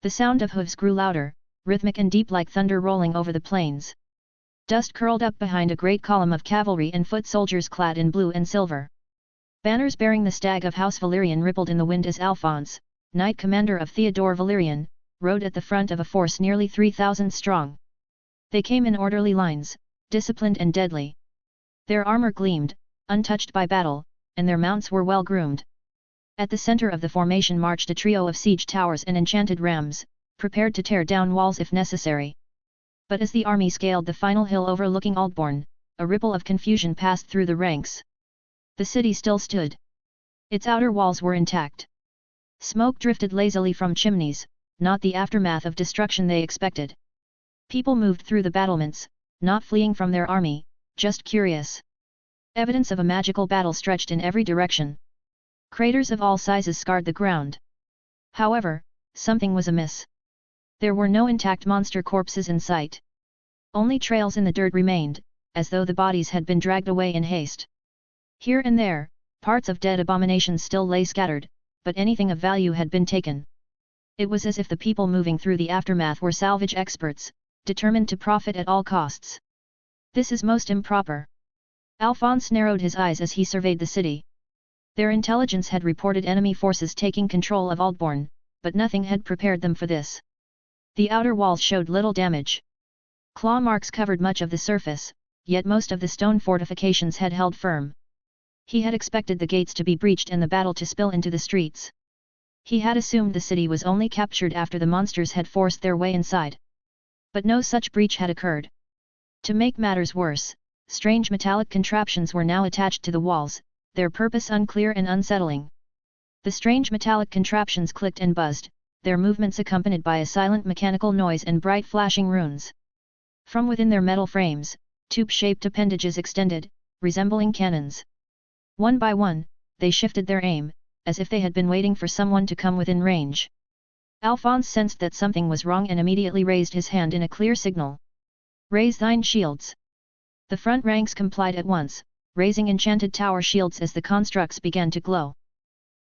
The sound of hooves grew louder, rhythmic and deep like thunder rolling over the plains. Dust curled up behind a great column of cavalry and foot soldiers clad in blue and silver. Banners bearing the stag of House Valerian rippled in the wind as Alphonse, knight commander of Theodore Valerian, rode at the front of a force nearly 3,000 strong. They came in orderly lines, disciplined and deadly. Their armor gleamed, untouched by battle, and their mounts were well groomed. At the center of the formation marched a trio of siege towers and enchanted rams, prepared to tear down walls if necessary. But as the army scaled the final hill overlooking Aldbourne, a ripple of confusion passed through the ranks. The city still stood. Its outer walls were intact. Smoke drifted lazily from chimneys, not the aftermath of destruction they expected. People moved through the battlements, not fleeing from their army, just curious. Evidence of a magical battle stretched in every direction. Craters of all sizes scarred the ground. However, something was amiss. There were no intact monster corpses in sight. Only trails in the dirt remained, as though the bodies had been dragged away in haste. Here and there, parts of dead abominations still lay scattered, but anything of value had been taken. It was as if the people moving through the aftermath were salvage experts, determined to profit at all costs. This is most improper. Alphonse narrowed his eyes as he surveyed the city. Their intelligence had reported enemy forces taking control of Aldbourne, but nothing had prepared them for this. The outer walls showed little damage. Claw marks covered much of the surface, yet most of the stone fortifications had held firm. He had expected the gates to be breached and the battle to spill into the streets. He had assumed the city was only captured after the monsters had forced their way inside. But no such breach had occurred. To make matters worse, strange metallic contraptions were now attached to the walls, their purpose unclear and unsettling. The strange metallic contraptions clicked and buzzed, their movements accompanied by a silent mechanical noise and bright flashing runes. From within their metal frames, tube-shaped appendages extended, resembling cannons. One by one, they shifted their aim, as if they had been waiting for someone to come within range. Alphonse sensed that something was wrong and immediately raised his hand in a clear signal. "Raise thine shields." The front ranks complied at once, raising enchanted tower shields as the constructs began to glow.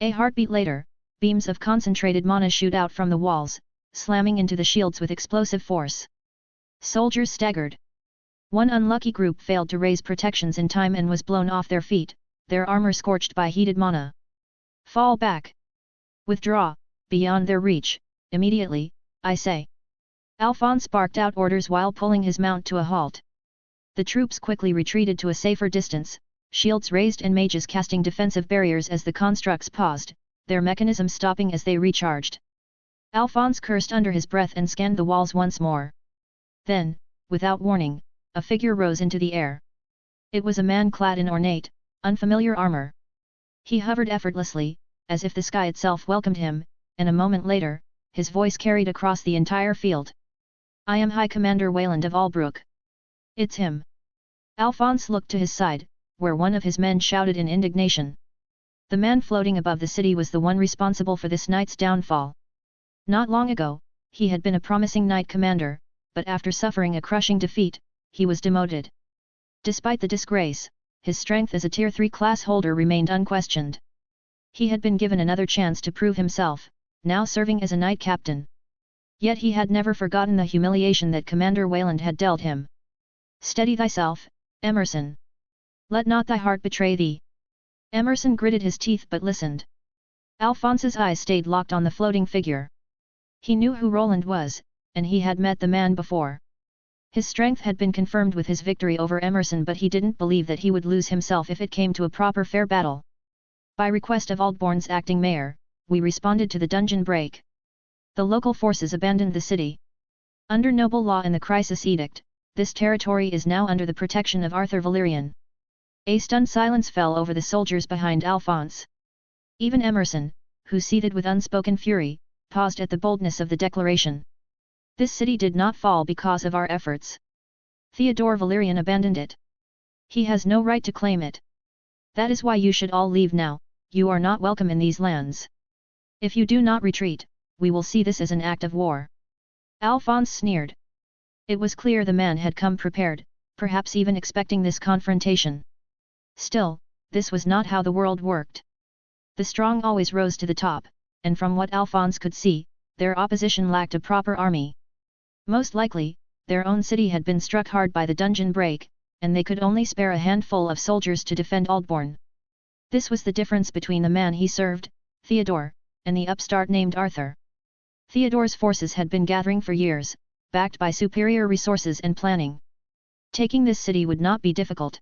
A heartbeat later, beams of concentrated mana shoot out from the walls, slamming into the shields with explosive force. Soldiers staggered. One unlucky group failed to raise protections in time and was blown off their feet, their armor scorched by heated mana. "Fall back! Withdraw, beyond their reach, immediately, I say!" Alphonse barked out orders while pulling his mount to a halt. The troops quickly retreated to a safer distance, shields raised and mages casting defensive barriers as the constructs paused, their mechanisms stopping as they recharged. Alphonse cursed under his breath and scanned the walls once more. Then, without warning, a figure rose into the air. It was a man clad in ornate, unfamiliar armor. He hovered effortlessly, as if the sky itself welcomed him, and a moment later, his voice carried across the entire field. "I am High Commander Wayland of Albrook." "It's him." Alphonse looked to his side, where one of his men shouted in indignation. The man floating above the city was the one responsible for this knight's downfall. Not long ago, he had been a promising knight commander, but after suffering a crushing defeat, he was demoted. Despite the disgrace, his strength as a Tier 3 class holder remained unquestioned. He had been given another chance to prove himself, now serving as a knight captain. Yet he had never forgotten the humiliation that Commander Wayland had dealt him. "Steady thyself, Emerson. Let not thy heart betray thee." Emerson gritted his teeth but listened. Alphonse's eyes stayed locked on the floating figure. He knew who Roland was, and he had met the man before. His strength had been confirmed with his victory over Emerson, but he didn't believe that he would lose himself if it came to a proper fair battle. "By request of Aldbourne's acting mayor, we responded to the dungeon break. The local forces abandoned the city. Under noble law and the crisis edict, this territory is now under the protection of Arthur Valerian." A stunned silence fell over the soldiers behind Alphonse. Even Emerson, who seethed with unspoken fury, paused at the boldness of the declaration. "This city did not fall because of our efforts. Theodore Valerian abandoned it. He has no right to claim it. That is why you should all leave now. You are not welcome in these lands. If you do not retreat, we will see this as an act of war." Alphonse sneered. It was clear the man had come prepared, perhaps even expecting this confrontation. Still, this was not how the world worked. The strong always rose to the top, and from what Alphonse could see, their opposition lacked a proper army. Most likely, their own city had been struck hard by the dungeon break, and they could only spare a handful of soldiers to defend Aldbourne. This was the difference between the man he served, Theodore, and the upstart named Arthur. Theodore's forces had been gathering for years, backed by superior resources and planning. Taking this city would not be difficult.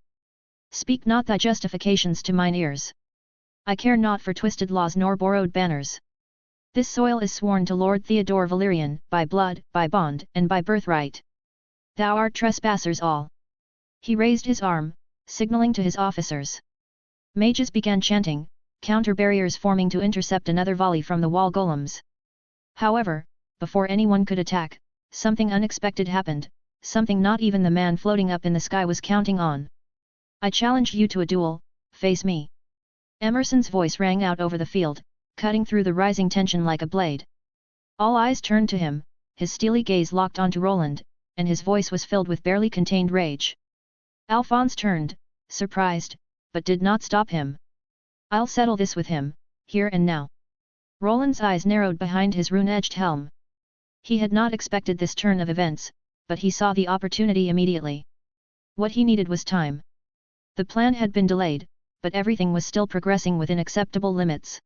Speak not thy justifications to mine ears. I care not for twisted laws nor borrowed banners. This soil is sworn to Lord Theodore Valerian, by blood, by bond, and by birthright. Thou art trespassers all. He raised his arm, signaling to his officers. Mages began chanting, counter barriers forming to intercept another volley from the wall golems. However, before anyone could attack, something unexpected happened, something not even the man floating up in the sky was counting on. I challenge you to a duel, face me. Emerson's voice rang out over the field, cutting through the rising tension like a blade. All eyes turned to him, his steely gaze locked onto Roland, and his voice was filled with barely contained rage. Alphonse turned, surprised, but did not stop him. I'll settle this with him, here and now. Roland's eyes narrowed behind his rune-edged helm. He had not expected this turn of events, but he saw the opportunity immediately. What he needed was time. The plan had been delayed, but everything was still progressing within acceptable limits.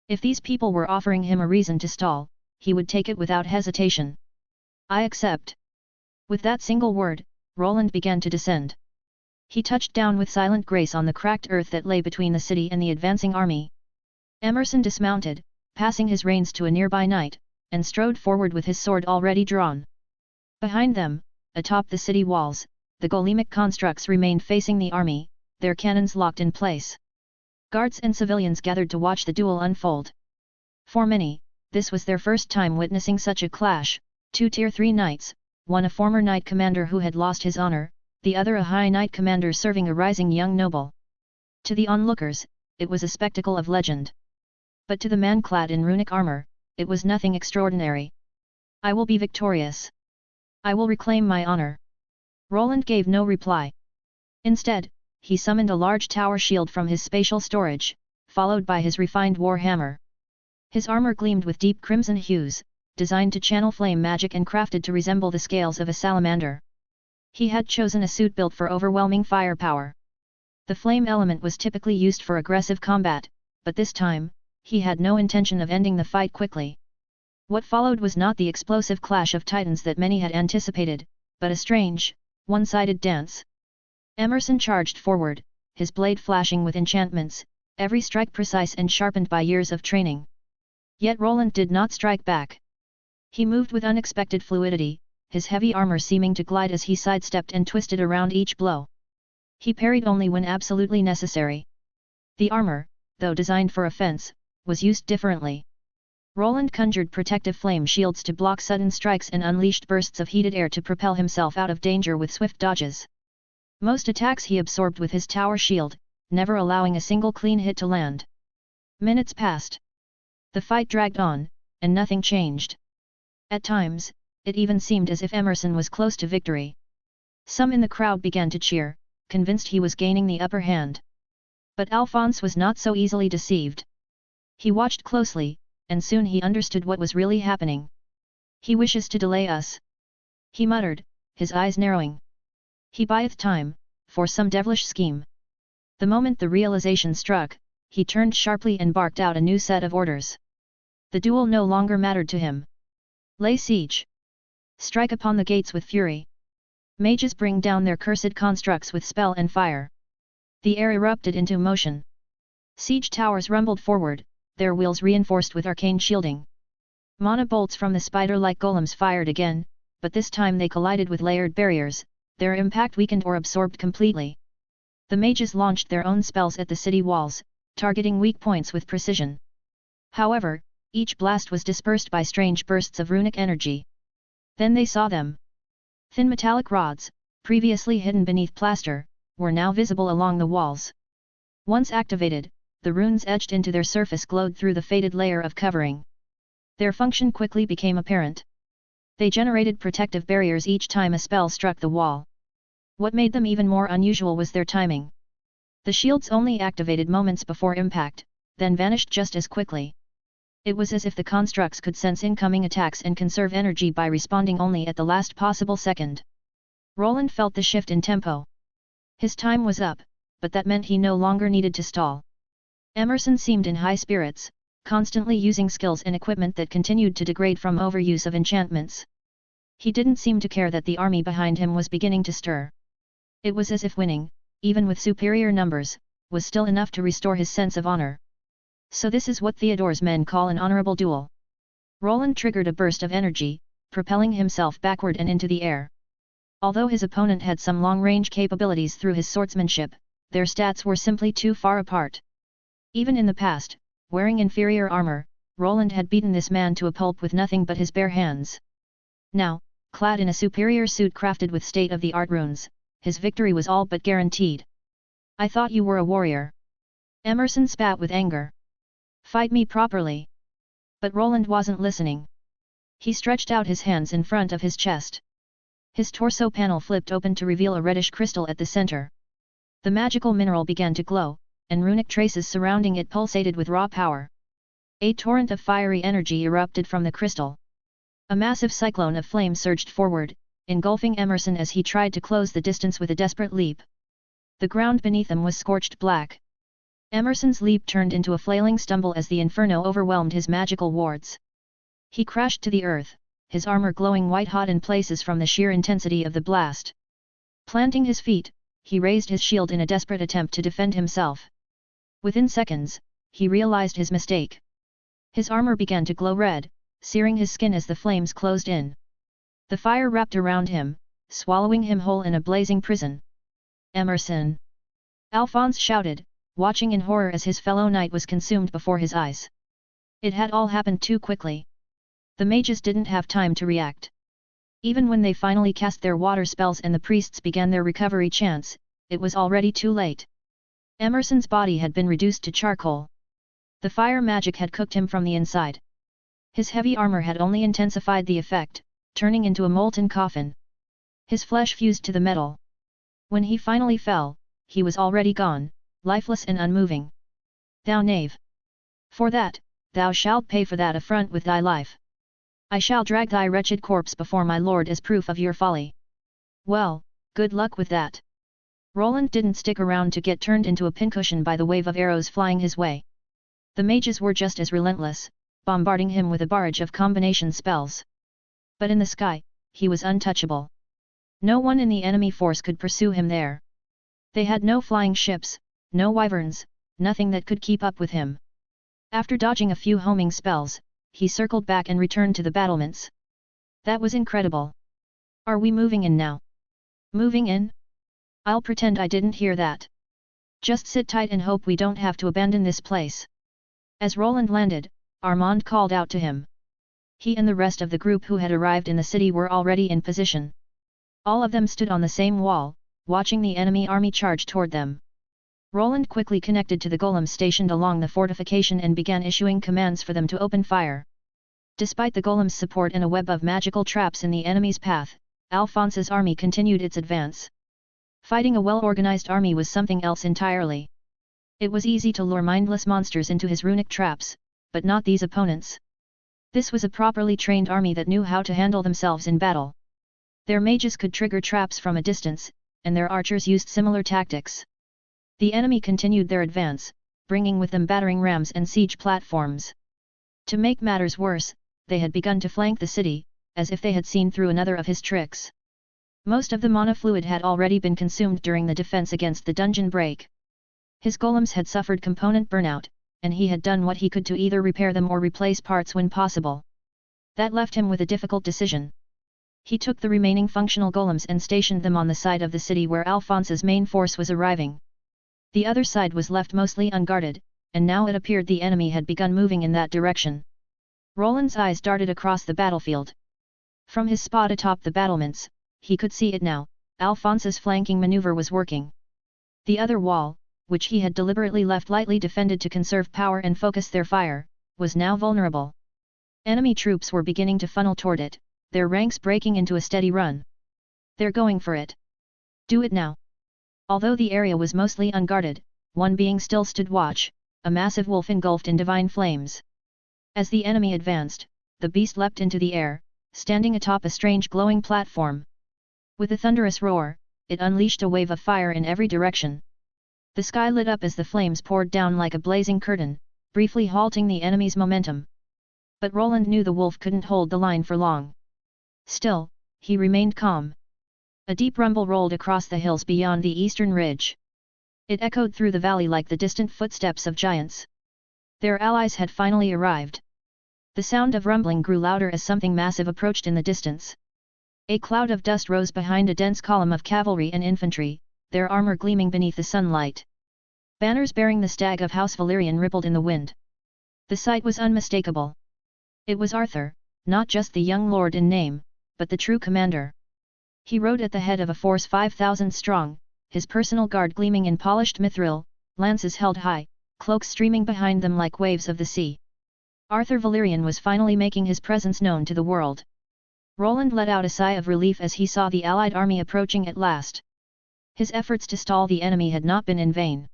If these people were offering him a reason to stall, he would take it without hesitation. I accept. With that single word, Roland began to descend. He touched down with silent grace on the cracked earth that lay between the city and the advancing army. Emerson dismounted, passing his reins to a nearby knight, and strode forward with his sword already drawn. Behind them, atop the city walls, the golemic constructs remained facing the army, their cannons locked in place. Guards and civilians gathered to watch the duel unfold. For many, this was their first time witnessing such a clash, 2 Tier 3 knights, one a former knight commander who had lost his honor, the other a high knight commander serving a rising young noble. To the onlookers, it was a spectacle of legend. But to the man clad in runic armor, it was nothing extraordinary. I will be victorious. I will reclaim my honor. Roland gave no reply. Instead, he summoned a large tower shield from his spatial storage, followed by his refined war hammer. His armor gleamed with deep crimson hues, designed to channel flame magic and crafted to resemble the scales of a salamander. He had chosen a suit built for overwhelming firepower. The flame element was typically used for aggressive combat, but this time, he had no intention of ending the fight quickly. What followed was not the explosive clash of titans that many had anticipated, but a strange, one-sided dance. Emerson charged forward, his blade flashing with enchantments, every strike precise and sharpened by years of training. Yet Roland did not strike back. He moved with unexpected fluidity, his heavy armor seeming to glide as he sidestepped and twisted around each blow. He parried only when absolutely necessary. The armor, though designed for offense, was used differently. Roland conjured protective flame shields to block sudden strikes and unleashed bursts of heated air to propel himself out of danger with swift dodges. Most attacks he absorbed with his tower shield, never allowing a single clean hit to land. Minutes passed. The fight dragged on, and nothing changed. At times, it even seemed as if Emerson was close to victory. Some in the crowd began to cheer, convinced he was gaining the upper hand. But Alphonse was not so easily deceived. He watched closely, and soon he understood what was really happening. He wishes to delay us, he muttered, his eyes narrowing. He bideth time, for some devilish scheme. The moment the realization struck, he turned sharply and barked out a new set of orders. The duel no longer mattered to him. Lay siege. Strike upon the gates with fury. Mages bring down their cursed constructs with spell and fire. The air erupted into motion. Siege towers rumbled forward, their wheels reinforced with arcane shielding. Mana bolts from the spider-like golems fired again, but this time they collided with layered barriers, their impact weakened or absorbed completely. The mages launched their own spells at the city walls, targeting weak points with precision. However, each blast was dispersed by strange bursts of runic energy. Then they saw them. Thin metallic rods, previously hidden beneath plaster, were now visible along the walls. Once activated, the runes etched into their surface glowed through the faded layer of covering. Their function quickly became apparent. They generated protective barriers each time a spell struck the wall. What made them even more unusual was their timing. The shields only activated moments before impact, then vanished just as quickly. It was as if the constructs could sense incoming attacks and conserve energy by responding only at the last possible second. Roland felt the shift in tempo. His time was up, but that meant he no longer needed to stall. Emerson seemed in high spirits, constantly using skills and equipment that continued to degrade from overuse of enchantments. He didn't seem to care that the army behind him was beginning to stir. It was as if winning, even with superior numbers, was still enough to restore his sense of honor. So this is what Theodore's men call an honorable duel. Roland triggered a burst of energy, propelling himself backward and into the air. Although his opponent had some long-range capabilities through his swordsmanship, their stats were simply too far apart. Even in the past, wearing inferior armor, Roland had beaten this man to a pulp with nothing but his bare hands. Now, clad in a superior suit crafted with state-of-the-art runes, his victory was all but guaranteed. "I thought you were a warrior." Emerson spat with anger. "Fight me properly." But Roland wasn't listening. He stretched out his hands in front of his chest. His torso panel flipped open to reveal a reddish crystal at the center. The magical mineral began to glow, and runic traces surrounding it pulsated with raw power. A torrent of fiery energy erupted from the crystal. A massive cyclone of flame surged forward, engulfing Emerson as he tried to close the distance with a desperate leap. The ground beneath him was scorched black. Emerson's leap turned into a flailing stumble as the inferno overwhelmed his magical wards. He crashed to the earth, his armor glowing white-hot in places from the sheer intensity of the blast. Planting his feet, he raised his shield in a desperate attempt to defend himself. Within seconds, he realized his mistake. His armor began to glow red, searing his skin as the flames closed in. The fire wrapped around him, swallowing him whole in a blazing prison. "Emerson!" Alphonse shouted, watching in horror as his fellow knight was consumed before his eyes. It had all happened too quickly. The mages didn't have time to react. Even when they finally cast their water spells and the priests began their recovery chants, it was already too late. Emerson's body had been reduced to charcoal. The fire magic had cooked him from the inside. His heavy armor had only intensified the effect, turning into a molten coffin. His flesh fused to the metal. When he finally fell, he was already gone, lifeless and unmoving. "Thou knave! For that, thou shalt pay for that affront with thy life. I shall drag thy wretched corpse before my lord as proof of your folly." "Well, good luck with that." Roland didn't stick around to get turned into a pincushion by the wave of arrows flying his way. The mages were just as relentless, bombarding him with a barrage of combination spells. But in the sky, he was untouchable. No one in the enemy force could pursue him there. They had no flying ships, no wyverns, nothing that could keep up with him. After dodging a few homing spells, he circled back and returned to the battlements. "That was incredible. Are we moving in now?" "Moving in? I'll pretend I didn't hear that. Just sit tight and hope we don't have to abandon this place." As Roland landed, Armand called out to him. He and the rest of the group who had arrived in the city were already in position. All of them stood on the same wall, watching the enemy army charge toward them. Roland quickly connected to the golems stationed along the fortification and began issuing commands for them to open fire. Despite the golems' support and a web of magical traps in the enemy's path, Alphonse's army continued its advance. Fighting a well-organized army was something else entirely. It was easy to lure mindless monsters into his runic traps, but not these opponents. This was a properly trained army that knew how to handle themselves in battle. Their mages could trigger traps from a distance, and their archers used similar tactics. The enemy continued their advance, bringing with them battering rams and siege platforms. To make matters worse, they had begun to flank the city, as if they had seen through another of his tricks. Most of the mana fluid had already been consumed during the defense against the dungeon break. His golems had suffered component burnout, and he had done what he could to either repair them or replace parts when possible. That left him with a difficult decision. He took the remaining functional golems and stationed them on the side of the city where Alphonse's main force was arriving. The other side was left mostly unguarded, and now it appeared the enemy had begun moving in that direction. Roland's eyes darted across the battlefield. From his spot atop the battlements, he could see it now, Alphonse's flanking maneuver was working. The other wall, which he had deliberately left lightly defended to conserve power and focus their fire, was now vulnerable. Enemy troops were beginning to funnel toward it, their ranks breaking into a steady run. "They're going for it. Do it now." Although the area was mostly unguarded, one being still stood watch, a massive wolf engulfed in divine flames. As the enemy advanced, the beast leapt into the air, standing atop a strange glowing platform. With a thunderous roar, it unleashed a wave of fire in every direction. The sky lit up as the flames poured down like a blazing curtain, briefly halting the enemy's momentum. But Roland knew the wolf couldn't hold the line for long. Still, he remained calm. A deep rumble rolled across the hills beyond the eastern ridge. It echoed through the valley like the distant footsteps of giants. Their allies had finally arrived. The sound of rumbling grew louder as something massive approached in the distance. A cloud of dust rose behind a dense column of cavalry and infantry, their armor gleaming beneath the sunlight. Banners bearing the stag of House Valyrian rippled in the wind. The sight was unmistakable. It was Arthur, not just the young lord in name, but the true commander. He rode at the head of a force 5,000 strong, his personal guard gleaming in polished mithril, lances held high, cloaks streaming behind them like waves of the sea. Arthur Valyrian was finally making his presence known to the world. Roland let out a sigh of relief as he saw the allied army approaching at last. His efforts to stall the enemy had not been in vain.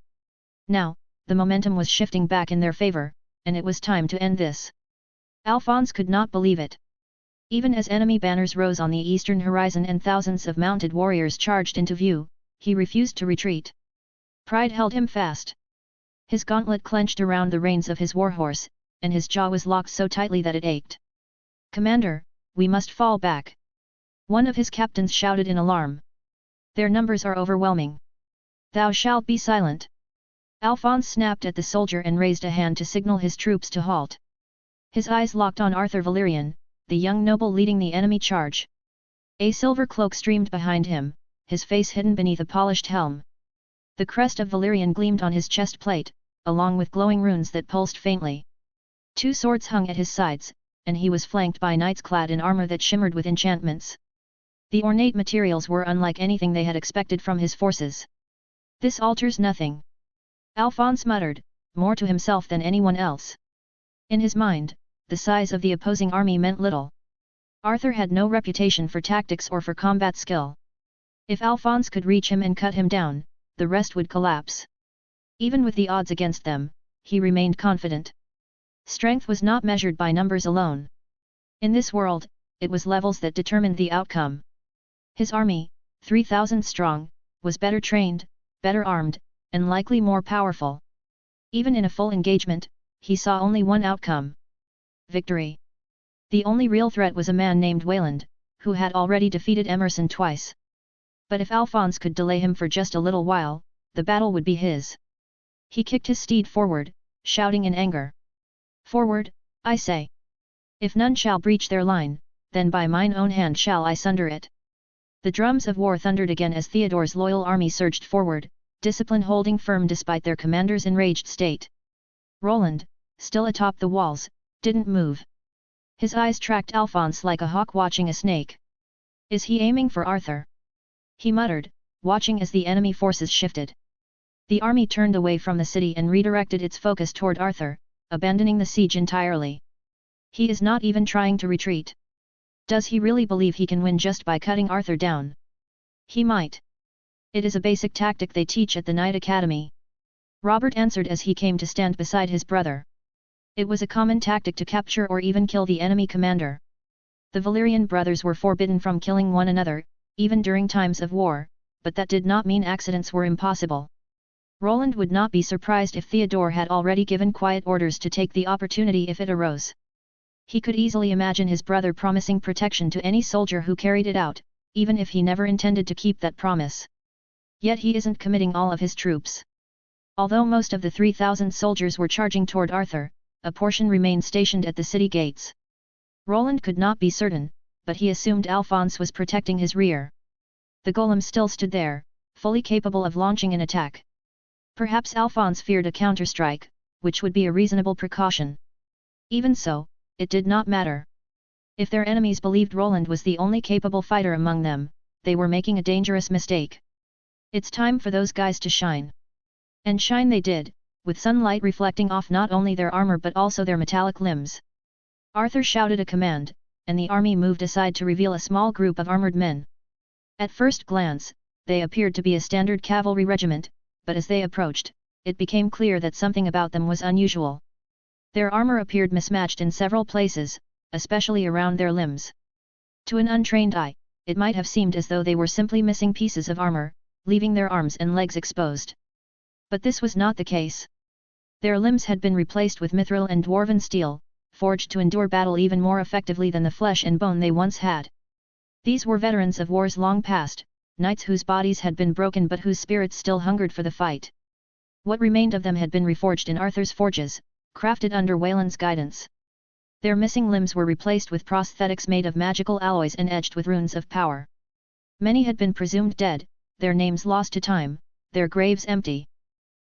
Now, the momentum was shifting back in their favor, and it was time to end this. Alphonse could not believe it. Even as enemy banners rose on the eastern horizon and thousands of mounted warriors charged into view, he refused to retreat. Pride held him fast. His gauntlet clenched around the reins of his warhorse, and his jaw was locked so tightly that it ached. "Commander, we must fall back!" One of his captains shouted in alarm. "Their numbers are overwhelming. Thou shalt be silent!" Alphonse snapped at the soldier and raised a hand to signal his troops to halt. His eyes locked on Arthur Valyrian, the young noble leading the enemy charge. A silver cloak streamed behind him, his face hidden beneath a polished helm. The crest of Valyrian gleamed on his chest plate, along with glowing runes that pulsed faintly. 2 swords hung at his sides, and he was flanked by knights clad in armor that shimmered with enchantments. The ornate materials were unlike anything they had expected from his forces. "This alters nothing," Alphonse muttered, more to himself than anyone else. In his mind, the size of the opposing army meant little. Arthur had no reputation for tactics or for combat skill. If Alphonse could reach him and cut him down, the rest would collapse. Even with the odds against them, he remained confident. Strength was not measured by numbers alone. In this world, it was levels that determined the outcome. His army, 3,000 strong, was better trained, better armed, and likely more powerful. Even in a full engagement, he saw only one outcome: victory. The only real threat was a man named Wayland, who had already defeated Emerson twice. But if Alphonse could delay him for just a little while, the battle would be his. He kicked his steed forward, shouting in anger. "Forward, I say! If none shall breach their line, then by mine own hand shall I sunder it." The drums of war thundered again as Theodore's loyal army surged forward, discipline holding firm despite their commander's enraged state. Roland, still atop the walls, didn't move. His eyes tracked Alphonse like a hawk watching a snake. "Is he aiming for Arthur?" he muttered, watching as the enemy forces shifted. The army turned away from the city and redirected its focus toward Arthur, abandoning the siege entirely. He is not even trying to retreat. Does he really believe he can win just by cutting Arthur down? He might. It is a basic tactic they teach at the Knight Academy. Robert answered as he came to stand beside his brother. It was a common tactic to capture or even kill the enemy commander. The Valyrian brothers were forbidden from killing one another, even during times of war, but that did not mean accidents were impossible. Roland would not be surprised if Theodore had already given quiet orders to take the opportunity if it arose. He could easily imagine his brother promising protection to any soldier who carried it out, even if he never intended to keep that promise. Yet he isn't committing all of his troops. Although most of the 3,000 soldiers were charging toward Arthur, a portion remained stationed at the city gates. Roland could not be certain, but he assumed Alphonse was protecting his rear. The golem still stood there, fully capable of launching an attack. Perhaps Alphonse feared a counterstrike, which would be a reasonable precaution. Even so, it did not matter. If their enemies believed Roland was the only capable fighter among them, they were making a dangerous mistake. It's time for those guys to shine. And shine they did, with sunlight reflecting off not only their armor but also their metallic limbs. Arthur shouted a command, and the army moved aside to reveal a small group of armored men. At first glance, they appeared to be a standard cavalry regiment, but as they approached, it became clear that something about them was unusual. Their armor appeared mismatched in several places, especially around their limbs. To an untrained eye, it might have seemed as though they were simply missing pieces of armor, leaving their arms and legs exposed. But this was not the case. Their limbs had been replaced with mithril and dwarven steel, forged to endure battle even more effectively than the flesh and bone they once had. These were veterans of wars long past, knights whose bodies had been broken but whose spirits still hungered for the fight. What remained of them had been reforged in Arthur's forges, crafted under Wayland's guidance. Their missing limbs were replaced with prosthetics made of magical alloys and edged with runes of power. Many had been presumed dead, their names lost to time, their graves empty.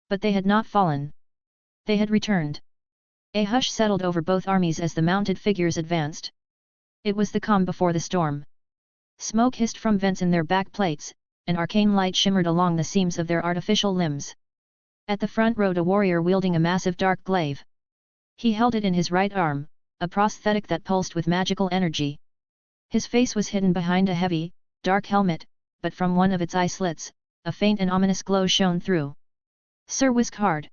But they had not fallen. They had returned. A hush settled over both armies as the mounted figures advanced. It was the calm before the storm. Smoke hissed from vents in their back plates, an arcane light shimmered along the seams of their artificial limbs. At the front rode a warrior wielding a massive dark glaive. He held it in his right arm, a prosthetic that pulsed with magical energy. His face was hidden behind a heavy, dark helmet, but from one of its eye slits, a faint and ominous glow shone through. Sir Wishcard.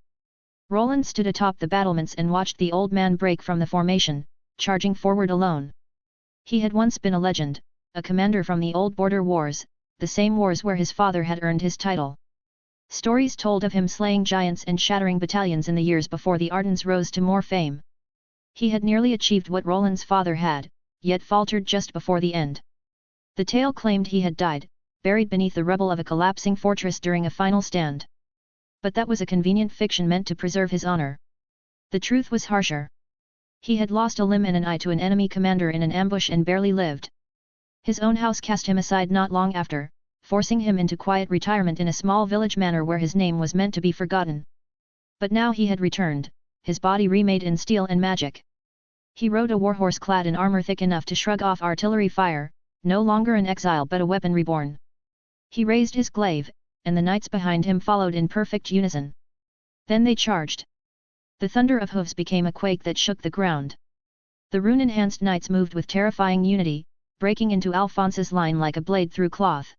Roland stood atop the battlements and watched the old man break from the formation, charging forward alone. He had once been a legend, a commander from the old border wars, the same wars where his father had earned his title. Stories told of him slaying giants and shattering battalions in the years before the Ardens rose to more fame. He had nearly achieved what Roland's father had, yet faltered just before the end. The tale claimed he had died, buried beneath the rubble of a collapsing fortress during a final stand. But that was a convenient fiction meant to preserve his honor. The truth was harsher. He had lost a limb and an eye to an enemy commander in an ambush and barely lived. His own house cast him aside not long after, forcing him into quiet retirement in a small village manor where his name was meant to be forgotten. But now he had returned, his body remade in steel and magic. He rode a warhorse clad in armor thick enough to shrug off artillery fire, no longer an exile but a weapon reborn. He raised his glaive, and the knights behind him followed in perfect unison. Then they charged. The thunder of hooves became a quake that shook the ground. The rune-enhanced knights moved with terrifying unity, breaking into Alphonse's line like a blade through cloth.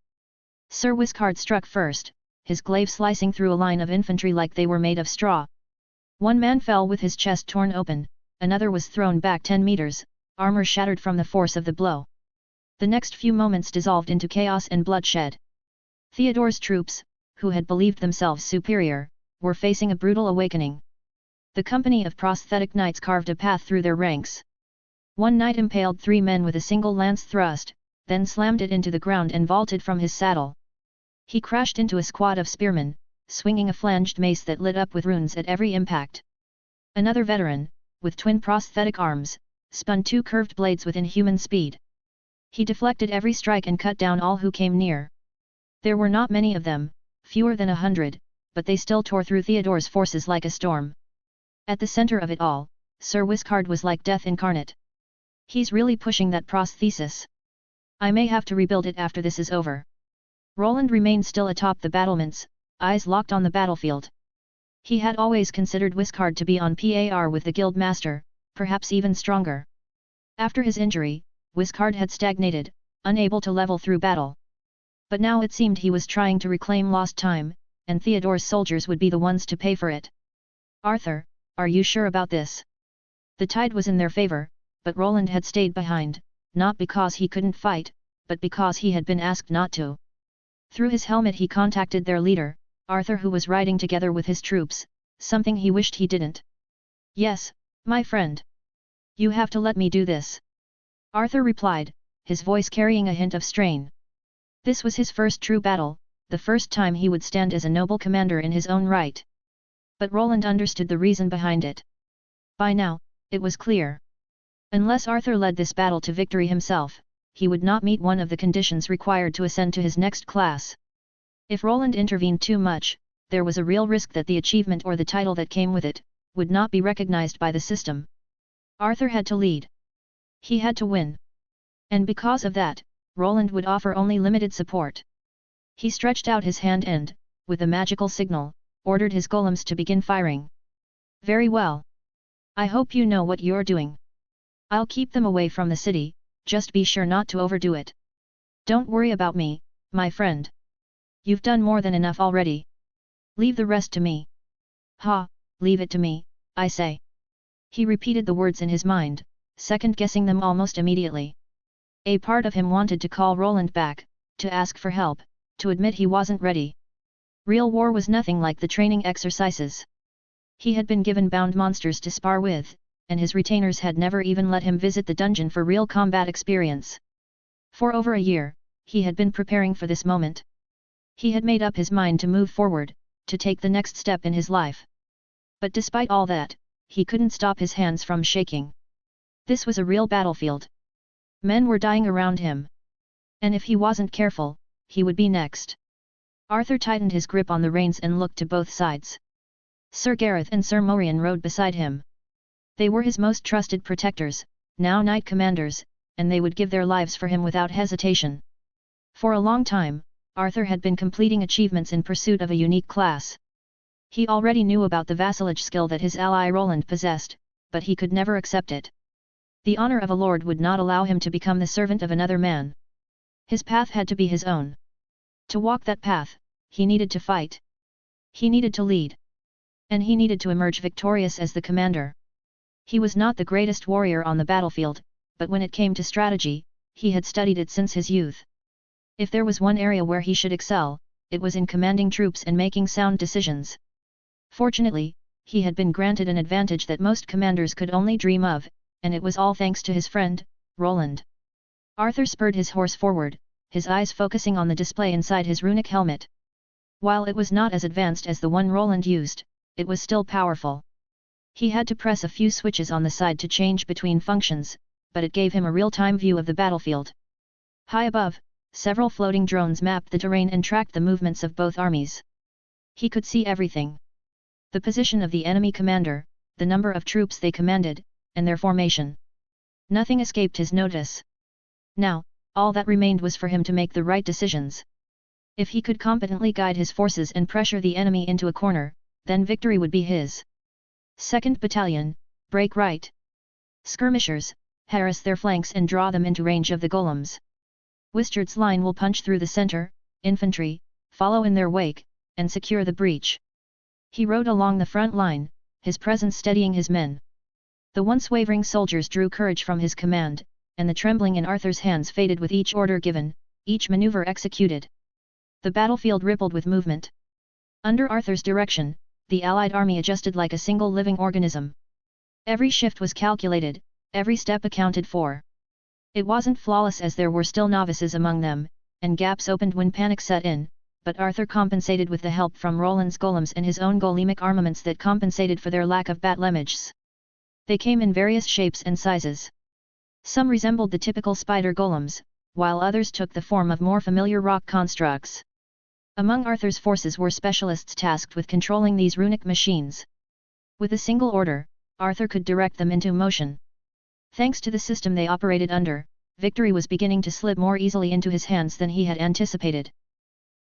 Sir Wishcard struck first, his glaive slicing through a line of infantry like they were made of straw. One man fell with his chest torn open, another was thrown back 10 meters, armor shattered from the force of the blow. The next few moments dissolved into chaos and bloodshed. Theodore's troops, who had believed themselves superior, were facing a brutal awakening. The company of prosthetic knights carved a path through their ranks. One knight impaled 3 men with a single lance thrust, then slammed it into the ground and vaulted from his saddle. He crashed into a squad of spearmen, swinging a flanged mace that lit up with runes at every impact. Another veteran, with twin prosthetic arms, spun 2 curved blades with inhuman speed. He deflected every strike and cut down all who came near. There were not many of them, fewer than 100, but they still tore through Theodore's forces like a storm. At the center of it all, Sir Wishcard was like death incarnate. He's really pushing that prosthesis. I may have to rebuild it after this is over. Roland remained still atop the battlements, eyes locked on the battlefield. He had always considered Wishcard to be on par with the guild master, perhaps even stronger. After his injury, Wishcard had stagnated, unable to level through battle. But now it seemed he was trying to reclaim lost time, and Theodore's soldiers would be the ones to pay for it. Arthur, are you sure about this? The tide was in their favor, but Roland had stayed behind, not because he couldn't fight, but because he had been asked not to. Through his helmet he contacted their leader, Arthur, who was riding together with his troops, something he wished he didn't. Yes, my friend. You have to let me do this. Arthur replied, his voice carrying a hint of strain. This was his first true battle, the first time he would stand as a noble commander in his own right. But Roland understood the reason behind it. By now, it was clear. Unless Arthur led this battle to victory himself, he would not meet one of the conditions required to ascend to his next class. If Roland intervened too much, there was a real risk that the achievement or the title that came with it would not be recognized by the system. Arthur had to lead. He had to win. And because of that, Roland would offer only limited support. He stretched out his hand and, with a magical signal, ordered his golems to begin firing. Very well. I hope you know what you're doing. I'll keep them away from the city, just be sure not to overdo it. Don't worry about me, my friend. You've done more than enough already. Leave the rest to me. Ha, leave it to me, I say. He repeated the words in his mind, second-guessing them almost immediately. A part of him wanted to call Roland back, to ask for help, to admit he wasn't ready. Real war was nothing like the training exercises. He had been given bound monsters to spar with, and his retainers had never even let him visit the dungeon for real combat experience. For over a year, he had been preparing for this moment. He had made up his mind to move forward, to take the next step in his life. But despite all that, he couldn't stop his hands from shaking. This was a real battlefield. Men were dying around him. And if he wasn't careful, he would be next. Arthur tightened his grip on the reins and looked to both sides. Sir Gareth and Sir Morian rode beside him. They were his most trusted protectors, now knight commanders, and they would give their lives for him without hesitation. For a long time, Arthur had been completing achievements in pursuit of a unique class. He already knew about the vassalage skill that his ally Roland possessed, but he could never accept it. The honor of a lord would not allow him to become the servant of another man. His path had to be his own. To walk that path, he needed to fight. He needed to lead. And he needed to emerge victorious as the commander. He was not the greatest warrior on the battlefield, but when it came to strategy, he had studied it since his youth. If there was one area where he should excel, it was in commanding troops and making sound decisions. Fortunately, he had been granted an advantage that most commanders could only dream of, and it was all thanks to his friend, Roland. Arthur spurred his horse forward, his eyes focusing on the display inside his runic helmet. While it was not as advanced as the one Roland used, it was still powerful. He had to press a few switches on the side to change between functions, but it gave him a real-time view of the battlefield. High above, several floating drones mapped the terrain and tracked the movements of both armies. He could see everything. The position of the enemy commander, the number of troops they commanded, and their formation. Nothing escaped his notice. Now, all that remained was for him to make the right decisions. If he could competently guide his forces and pressure the enemy into a corner, then victory would be his. 2nd Battalion, break right. Skirmishers, harass their flanks and draw them into range of the golems. Wistard's line will punch through the center, infantry, follow in their wake, and secure the breach. He rode along the front line, his presence steadying his men. The once wavering soldiers drew courage from his command, and the trembling in Arthur's hands faded with each order given, each maneuver executed. The battlefield rippled with movement. Under Arthur's direction, the Allied army adjusted like a single living organism. Every shift was calculated, every step accounted for. It wasn't flawless as there were still novices among them, and gaps opened when panic set in, but Arthur compensated with the help from Roland's golems and his own golemic armaments that compensated for their lack of bat-lemages. They came in various shapes and sizes. Some resembled the typical spider golems, while others took the form of more familiar rock constructs. Among Arthur's forces were specialists tasked with controlling these runic machines. With a single order, Arthur could direct them into motion. Thanks to the system they operated under, victory was beginning to slip more easily into his hands than he had anticipated.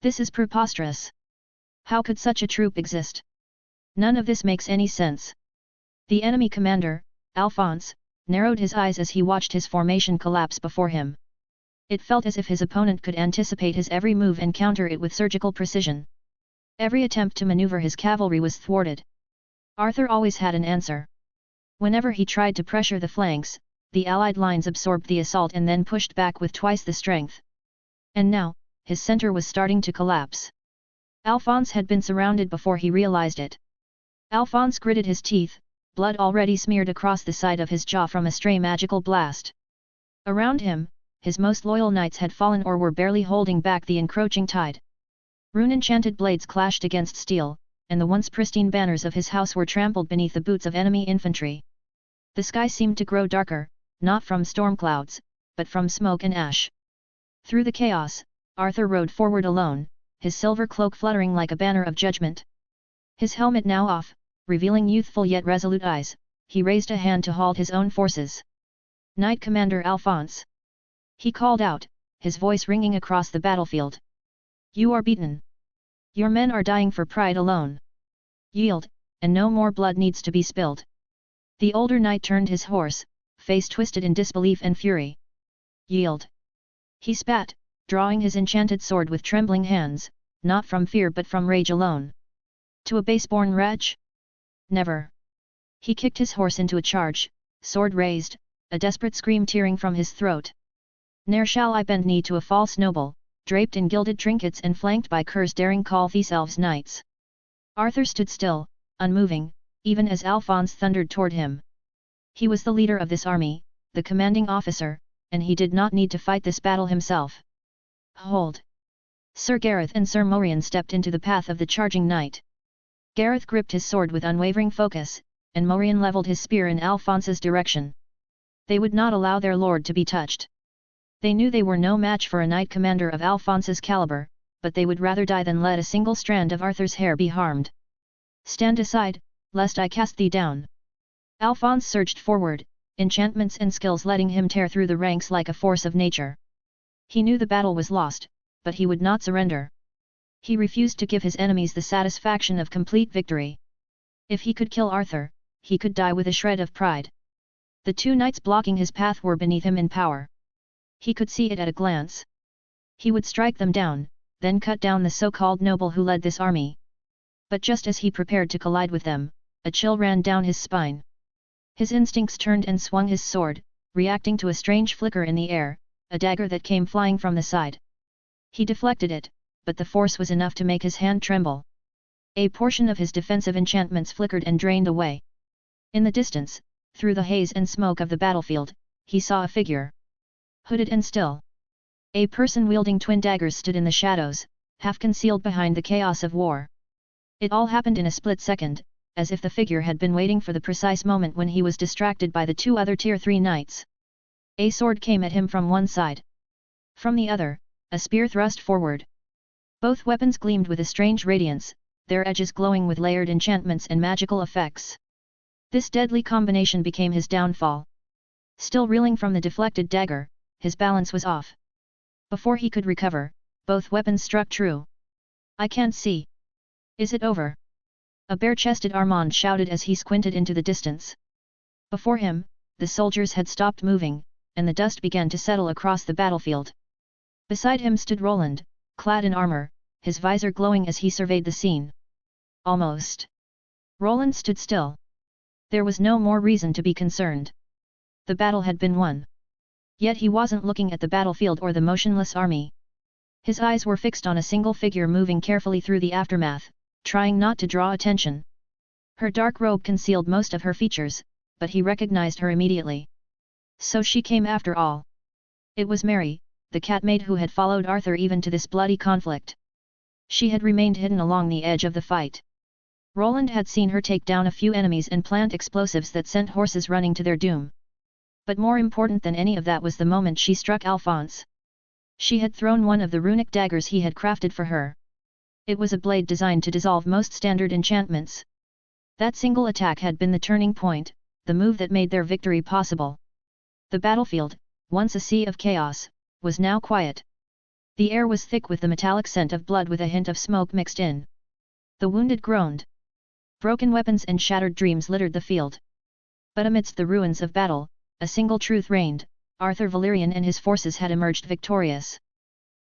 This is preposterous. How could such a troop exist? None of this makes any sense. The enemy commander, Alphonse, narrowed his eyes as he watched his formation collapse before him. It felt as if his opponent could anticipate his every move and counter it with surgical precision. Every attempt to maneuver his cavalry was thwarted. Arthur always had an answer. Whenever he tried to pressure the flanks, the Allied lines absorbed the assault and then pushed back with twice the strength. And now, his center was starting to collapse. Alphonse had been surrounded before he realized it. Alphonse gritted his teeth, blood already smeared across the side of his jaw from a stray magical blast. Around him, his most loyal knights had fallen or were barely holding back the encroaching tide. Rune-enchanted blades clashed against steel, and the once pristine banners of his house were trampled beneath the boots of enemy infantry. The sky seemed to grow darker, not from storm clouds, but from smoke and ash. Through the chaos, Arthur rode forward alone, his silver cloak fluttering like a banner of judgment. His helmet now off, revealing youthful yet resolute eyes, he raised a hand to halt his own forces. "Knight Commander Alphonse!" he called out, his voice ringing across the battlefield. "You are beaten. Your men are dying for pride alone. Yield, and no more blood needs to be spilled." The older knight turned his horse, face twisted in disbelief and fury. "Yield!" he spat, drawing his enchanted sword with trembling hands, not from fear but from rage alone. "To a base-born wretch? Never! He kicked his horse into a charge, sword raised, a desperate scream tearing from his throat. "Ne'er shall I bend knee to a false noble, draped in gilded trinkets and flanked by curs daring call these elves knights." Arthur stood still, unmoving, even as Alphonse thundered toward him. He was the leader of this army, the commanding officer, and he did not need to fight this battle himself. "Hold!" Sir Gareth and Sir Morian stepped into the path of the charging knight. Gareth gripped his sword with unwavering focus, and Morian levelled his spear in Alphonse's direction. They would not allow their lord to be touched. They knew they were no match for a knight commander of Alphonse's caliber, but they would rather die than let a single strand of Arthur's hair be harmed. "Stand aside, lest I cast thee down." Alphonse surged forward, enchantments and skills letting him tear through the ranks like a force of nature. He knew the battle was lost, but he would not surrender. He refused to give his enemies the satisfaction of complete victory. If he could kill Arthur, he could die with a shred of pride. The two knights blocking his path were beneath him in power. He could see it at a glance. He would strike them down, then cut down the so-called noble who led this army. But just as he prepared to collide with them, a chill ran down his spine. His instincts turned and swung his sword, reacting to a strange flicker in the air, a dagger that came flying from the side. He deflected it, but the force was enough to make his hand tremble. A portion of his defensive enchantments flickered and drained away. In the distance, through the haze and smoke of the battlefield, he saw a figure. Hooded and still. A person wielding twin daggers stood in the shadows, half concealed behind the chaos of war. It all happened in a split second, as if the figure had been waiting for the precise moment when he was distracted by the two other Tier 3 knights. A sword came at him from one side. From the other, a spear thrust forward. Both weapons gleamed with a strange radiance, their edges glowing with layered enchantments and magical effects. This deadly combination became his downfall. Still reeling from the deflected dagger, his balance was off. Before he could recover, both weapons struck true. "I can't see. Is it over?" a bare-chested Armand shouted as he squinted into the distance. Before him, the soldiers had stopped moving, and the dust began to settle across the battlefield. Beside him stood Roland, clad in armor, his visor glowing as he surveyed the scene. Almost. Roland stood still. There was no more reason to be concerned. The battle had been won. Yet he wasn't looking at the battlefield or the motionless army. His eyes were fixed on a single figure moving carefully through the aftermath, trying not to draw attention. Her dark robe concealed most of her features, but he recognized her immediately. So she came after all. It was Mary, the cat maid who had followed Arthur even to this bloody conflict. She had remained hidden along the edge of the fight. Roland had seen her take down a few enemies and plant explosives that sent horses running to their doom. But more important than any of that was the moment she struck Alphonse. She had thrown one of the runic daggers he had crafted for her. It was a blade designed to dissolve most standard enchantments. That single attack had been the turning point, the move that made their victory possible. The battlefield, once a sea of chaos, was now quiet. The air was thick with the metallic scent of blood with a hint of smoke mixed in. The wounded groaned. Broken weapons and shattered dreams littered the field. But amidst the ruins of battle, a single truth reigned: Arthur Valerian and his forces had emerged victorious.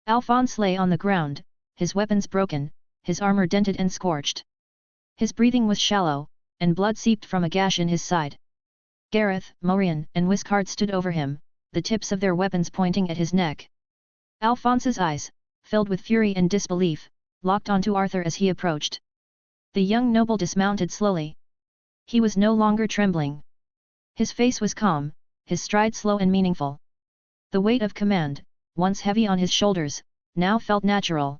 Alphonse lay on the ground, his weapons broken, his armor dented and scorched. His breathing was shallow, and blood seeped from a gash in his side. Gareth, Morian and Wiscard stood over him, the tips of their weapons pointing at his neck. Alphonse's eyes, filled with fury and disbelief, locked onto Arthur as he approached. The young noble dismounted slowly. He was no longer trembling. His face was calm, his stride slow and meaningful. The weight of command, once heavy on his shoulders, now felt natural.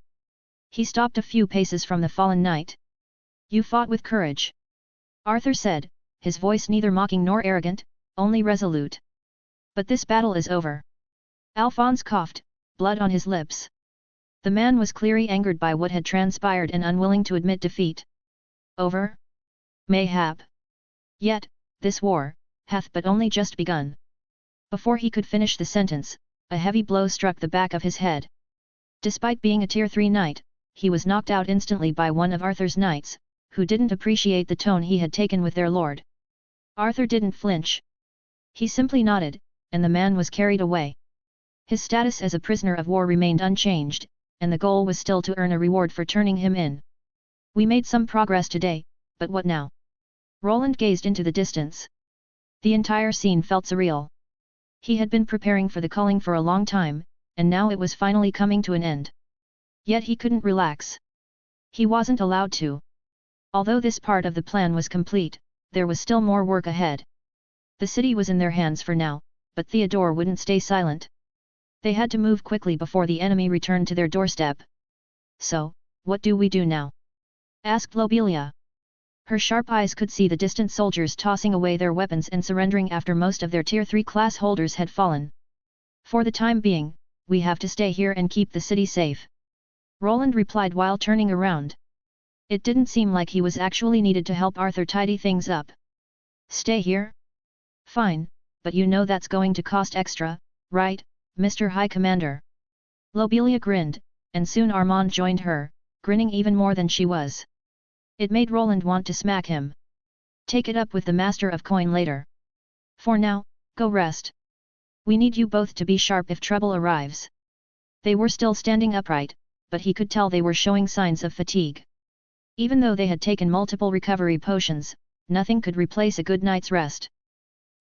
He stopped a few paces from the fallen knight. "You fought with courage," Arthur said, his voice neither mocking nor arrogant, only resolute. "But this battle is over." Alphonse coughed, blood on his lips. The man was clearly angered by what had transpired and unwilling to admit defeat. "Over? Mayhap. Yet, this war hath but only just begun." Before he could finish the sentence, a heavy blow struck the back of his head. Despite being a Tier 3 knight, he was knocked out instantly by one of Arthur's knights, who didn't appreciate the tone he had taken with their lord. Arthur didn't flinch. He simply nodded, and the man was carried away. His status as a prisoner of war remained unchanged, and the goal was still to earn a reward for turning him in. "We made some progress today, but what now?" Roland gazed into the distance. The entire scene felt surreal. He had been preparing for the culling for a long time, and now it was finally coming to an end. Yet he couldn't relax. He wasn't allowed to. Although this part of the plan was complete, there was still more work ahead. The city was in their hands for now, but Theodore wouldn't stay silent. They had to move quickly before the enemy returned to their doorstep. So, what do we do now? Asked Lobelia. Her sharp eyes could see the distant soldiers tossing away their weapons and surrendering after most of their Tier 3 class holders had fallen. For the time being, we have to stay here and keep the city safe. Roland replied while turning around. It didn't seem like he was actually needed to help Arthur tidy things up. Stay here? Fine, but you know that's going to cost extra, right, Mr. High Commander? Lobelia grinned, and soon Armand joined her, grinning even more than she was. It made Roland want to smack him. Take it up with the Master of Coin later. For now, go rest. We need you both to be sharp if trouble arrives. They were still standing upright, but he could tell they were showing signs of fatigue. Even though they had taken multiple recovery potions, nothing could replace a good night's rest.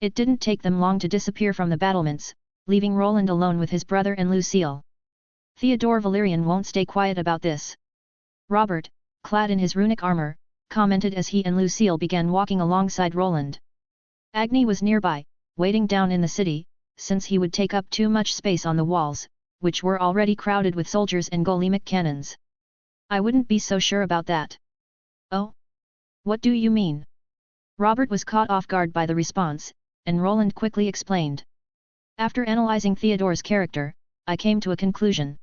It didn't take them long to disappear from the battlements, leaving Roland alone with his brother and Lucille. Theodore Valerian won't stay quiet about this. Robert, clad in his runic armor, commented as he and Lucille began walking alongside Roland. Agni was nearby, waiting down in the city, since he would take up too much space on the walls, which were already crowded with soldiers and golemic cannons. I wouldn't be so sure about that. Oh? What do you mean? Robert was caught off guard by the response, and Roland quickly explained. After analyzing Theodore's character, I came to a conclusion.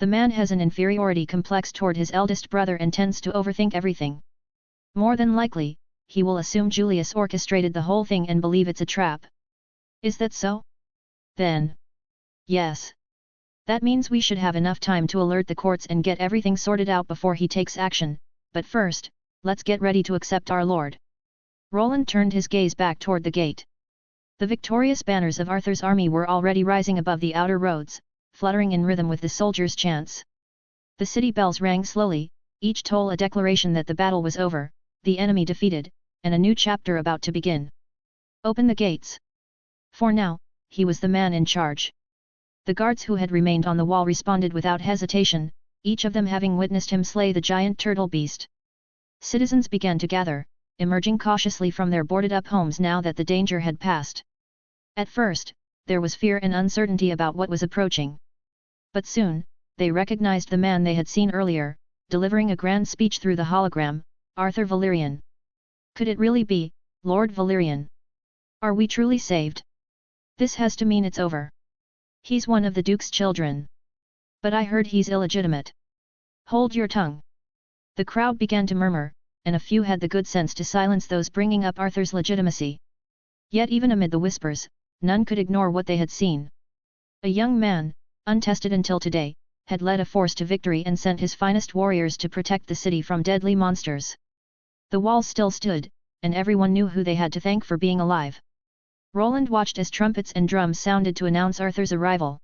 The man has an inferiority complex toward his eldest brother and tends to overthink everything. More than likely, he will assume Julius orchestrated the whole thing and believe it's a trap. Is that so? Then. Yes. That means we should have enough time to alert the courts and get everything sorted out before he takes action, but first, let's get ready to accept our lord. Roland turned his gaze back toward the gate. The victorious banners of Arthur's army were already rising above the outer roads, fluttering in rhythm with the soldiers' chants. The city bells rang slowly, each toll a declaration that the battle was over, the enemy defeated, and a new chapter about to begin. Open the gates. For now, he was the man in charge. The guards who had remained on the wall responded without hesitation, each of them having witnessed him slay the giant turtle beast. Citizens began to gather, emerging cautiously from their boarded-up homes now that the danger had passed. At first, there was fear and uncertainty about what was approaching. But soon, they recognized the man they had seen earlier, delivering a grand speech through the hologram, Arthur Valerian. Could it really be, Lord Valerian? Are we truly saved? This has to mean it's over. He's one of the Duke's children. But I heard he's illegitimate. Hold your tongue. The crowd began to murmur, and a few had the good sense to silence those bringing up Arthur's legitimacy. Yet even amid the whispers, none could ignore what they had seen. A young man, untested until today, had led a force to victory and sent his finest warriors to protect the city from deadly monsters. The walls still stood, and everyone knew who they had to thank for being alive. Roland watched as trumpets and drums sounded to announce Arthur's arrival.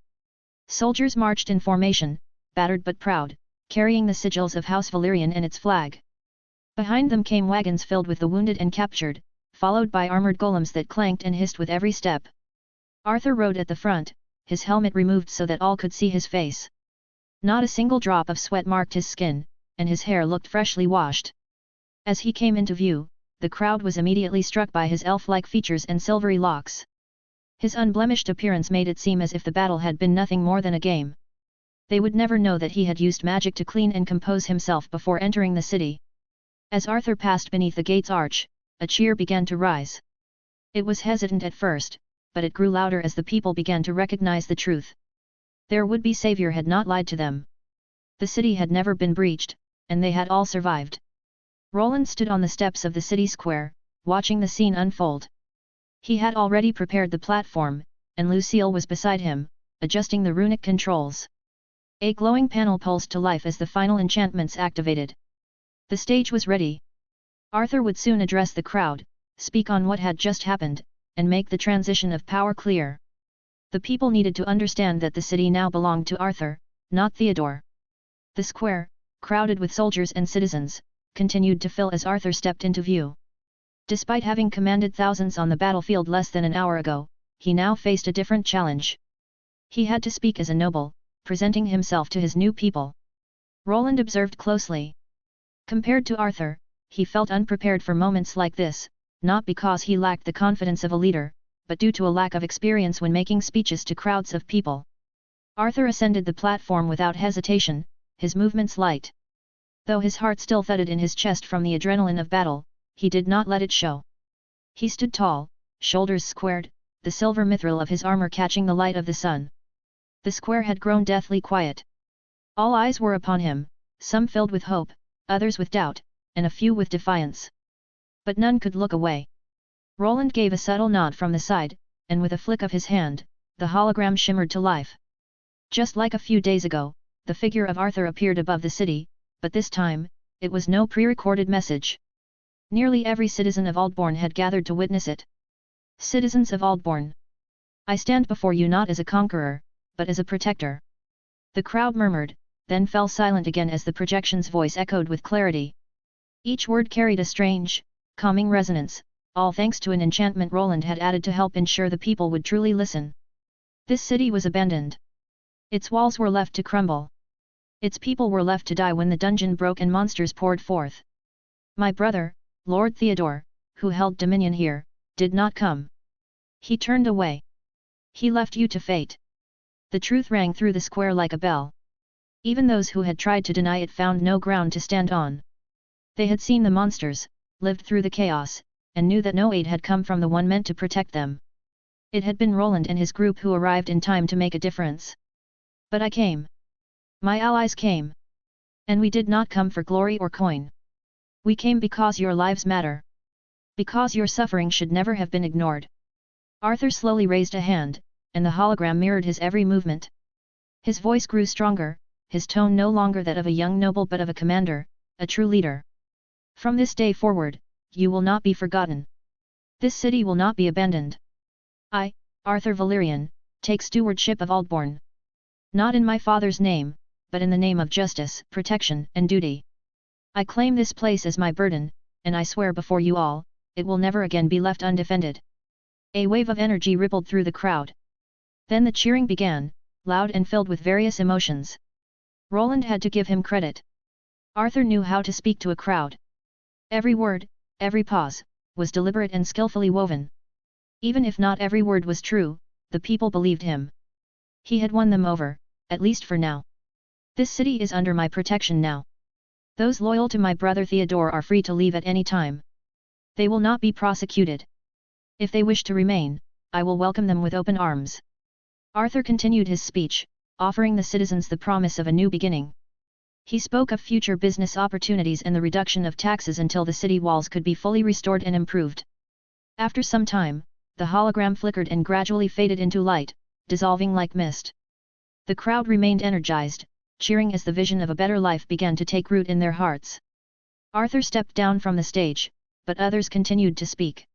Soldiers marched in formation, battered but proud, carrying the sigils of House Valerian and its flag. Behind them came wagons filled with the wounded and captured, followed by armored golems that clanked and hissed with every step. Arthur rode at the front, his helmet removed so that all could see his face. Not a single drop of sweat marked his skin, and his hair looked freshly washed. As he came into view, the crowd was immediately struck by his elf-like features and silvery locks. His unblemished appearance made it seem as if the battle had been nothing more than a game. They would never know that he had used magic to clean and compose himself before entering the city. As Arthur passed beneath the gate's arch, a cheer began to rise. It was hesitant at first, but it grew louder as the people began to recognize the truth. Their would-be savior had not lied to them. The city had never been breached, and they had all survived. Roland stood on the steps of the city square, watching the scene unfold. He had already prepared the platform, and Lucille was beside him, adjusting the runic controls. A glowing panel pulsed to life as the final enchantments activated. The stage was ready. Arthur would soon address the crowd, speak on what had just happened, and make the transition of power clear. The people needed to understand that the city now belonged to Arthur, not Theodore. The square, crowded with soldiers and citizens, continued to fill as Arthur stepped into view. Despite having commanded thousands on the battlefield less than an hour ago, he now faced a different challenge. He had to speak as a noble, presenting himself to his new people. Roland observed closely. Compared to Arthur, he felt unprepared for moments like this, not because he lacked the confidence of a leader, but due to a lack of experience when making speeches to crowds of people. Arthur ascended the platform without hesitation, his movements light. Though his heart still thudded in his chest from the adrenaline of battle, he did not let it show. He stood tall, shoulders squared, the silver mithril of his armor catching the light of the sun. The square had grown deathly quiet. All eyes were upon him, some filled with hope, others with doubt, and a few with defiance. But none could look away. Roland gave a subtle nod from the side, and with a flick of his hand, the hologram shimmered to life. Just like a few days ago, the figure of Arthur appeared above the city, but this time, it was no pre-recorded message. Nearly every citizen of Aldbourne had gathered to witness it. Citizens of Aldbourne, I stand before you not as a conqueror, but as a protector. The crowd murmured, then fell silent again as the projection's voice echoed with clarity. Each word carried a strange, calming resonance, all thanks to an enchantment Roland had added to help ensure the people would truly listen. This city was abandoned. Its walls were left to crumble. Its people were left to die when the dungeon broke and monsters poured forth. My brother, Lord Theodore, who held dominion here, did not come. He turned away. He left you to fate. The truth rang through the square like a bell. Even those who had tried to deny it found no ground to stand on. They had seen the monsters, lived through the chaos, and knew that no aid had come from the one meant to protect them. It had been Roland and his group who arrived in time to make a difference. But I came. My allies came. And we did not come for glory or coin. We came because your lives matter. Because your suffering should never have been ignored. Arthur slowly raised a hand, and the hologram mirrored his every movement. His voice grew stronger, his tone no longer that of a young noble but of a commander, a true leader. From this day forward, you will not be forgotten. This city will not be abandoned. I, Arthur Valerian, take stewardship of Aldbourne. Not in my father's name, but in the name of justice, protection, and duty. I claim this place as my burden, and I swear before you all, it will never again be left undefended. A wave of energy rippled through the crowd. Then the cheering began, loud and filled with various emotions. Roland had to give him credit. Arthur knew how to speak to a crowd. Every word, every pause, was deliberate and skillfully woven. Even if not every word was true, the people believed him. He had won them over, at least for now. This city is under my protection now. Those loyal to my brother Theodore are free to leave at any time. They will not be prosecuted. If they wish to remain, I will welcome them with open arms. Arthur continued his speech, offering the citizens the promise of a new beginning. He spoke of future business opportunities and the reduction of taxes until the city walls could be fully restored and improved. After some time, the hologram flickered and gradually faded into light, dissolving like mist. The crowd remained energized, cheering as the vision of a better life began to take root in their hearts. Arthur stepped down from the stage, but others continued to speak.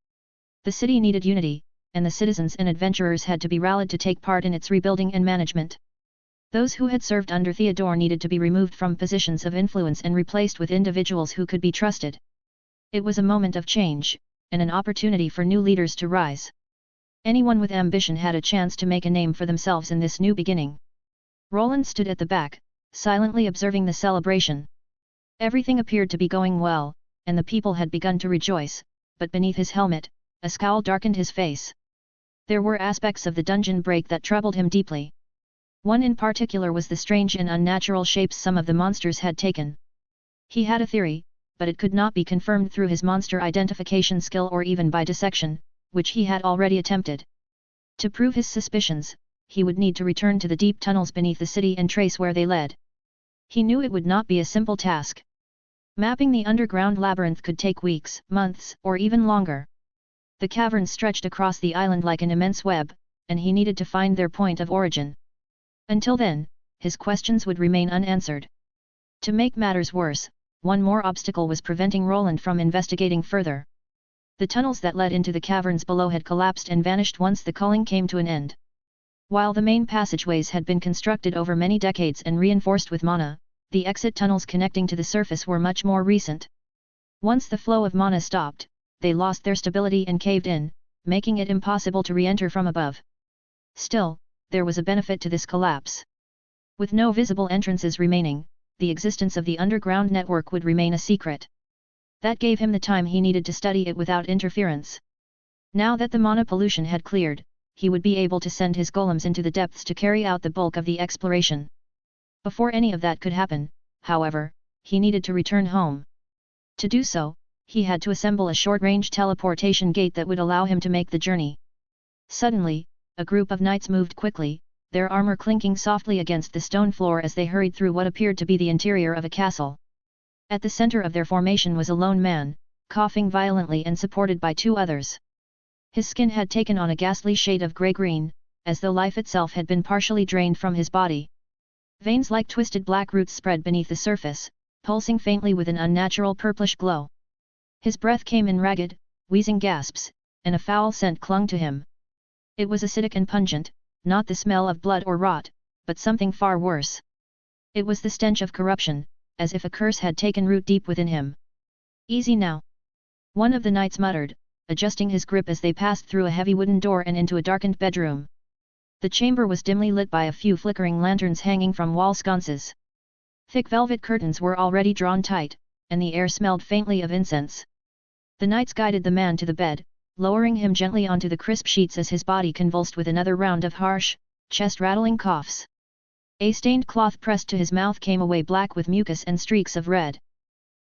The city needed unity, and the citizens and adventurers had to be rallied to take part in its rebuilding and management. Those who had served under Theodore needed to be removed from positions of influence and replaced with individuals who could be trusted. It was a moment of change, and an opportunity for new leaders to rise. Anyone with ambition had a chance to make a name for themselves in this new beginning. Roland stood at the back, silently observing the celebration. Everything appeared to be going well, and the people had begun to rejoice, but beneath his helmet, a scowl darkened his face. There were aspects of the dungeon break that troubled him deeply. One in particular was the strange and unnatural shapes some of the monsters had taken. He had a theory, but it could not be confirmed through his monster identification skill or even by dissection, which he had already attempted. To prove his suspicions, he would need to return to the deep tunnels beneath the city and trace where they led. He knew it would not be a simple task. Mapping the underground labyrinth could take weeks, months, or even longer. The caverns stretched across the island like an immense web, and he needed to find their point of origin. Until then, his questions would remain unanswered. To make matters worse, one more obstacle was preventing Roland from investigating further. The tunnels that led into the caverns below had collapsed and vanished once the culling came to an end. While the main passageways had been constructed over many decades and reinforced with mana, the exit tunnels connecting to the surface were much more recent. Once the flow of mana stopped, they lost their stability and caved in, making it impossible to re-enter from above. Still, there was a benefit to this collapse. With no visible entrances remaining, the existence of the underground network would remain a secret. That gave him the time he needed to study it without interference. Now that the mana pollution had cleared, he would be able to send his golems into the depths to carry out the bulk of the exploration. Before any of that could happen, however, he needed to return home. To do so, he had to assemble a short-range teleportation gate that would allow him to make the journey. Suddenly, a group of knights moved quickly, their armor clinking softly against the stone floor as they hurried through what appeared to be the interior of a castle. At the center of their formation was a lone man, coughing violently and supported by two others. His skin had taken on a ghastly shade of grey-green, as though life itself had been partially drained from his body. Veins like twisted black roots spread beneath the surface, pulsing faintly with an unnatural purplish glow. His breath came in ragged, wheezing gasps, and a foul scent clung to him. It was acidic and pungent, not the smell of blood or rot, but something far worse. It was the stench of corruption, as if a curse had taken root deep within him. "Easy now," one of the knights muttered, adjusting his grip as they passed through a heavy wooden door and into a darkened bedroom. The chamber was dimly lit by a few flickering lanterns hanging from wall sconces. Thick velvet curtains were already drawn tight, and the air smelled faintly of incense. The knights guided the man to the bed, lowering him gently onto the crisp sheets as his body convulsed with another round of harsh, chest-rattling coughs. A stained cloth pressed to his mouth came away black with mucus and streaks of red.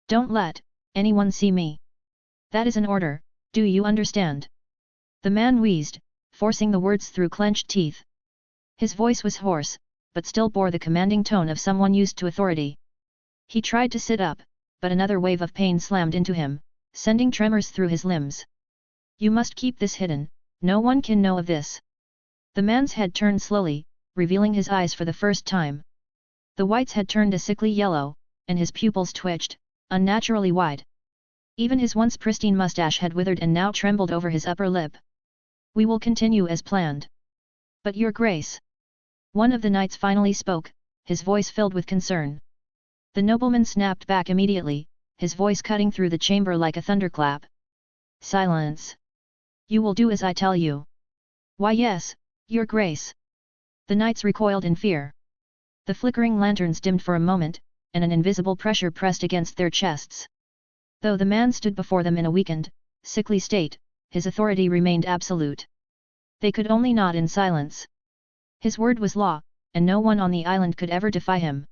"Don't let anyone see me. That is an order, do you understand?" The man wheezed, forcing the words through clenched teeth. His voice was hoarse, but still bore the commanding tone of someone used to authority. He tried to sit up, but another wave of pain slammed into him, sending tremors through his limbs. "You must keep this hidden, no one can know of this." The man's head turned slowly, revealing his eyes for the first time. The whites had turned a sickly yellow, and his pupils twitched, unnaturally wide. Even his once pristine mustache had withered and now trembled over his upper lip. "We will continue as planned." "But your grace..." One of the knights finally spoke, his voice filled with concern. The nobleman snapped back immediately, his voice cutting through the chamber like a thunderclap. "Silence! You will do as I tell you." "Why yes, your grace." The knights recoiled in fear. The flickering lanterns dimmed for a moment, and an invisible pressure pressed against their chests. Though the man stood before them in a weakened, sickly state, his authority remained absolute. They could only nod in silence. His word was law, and no one on the island could ever defy him.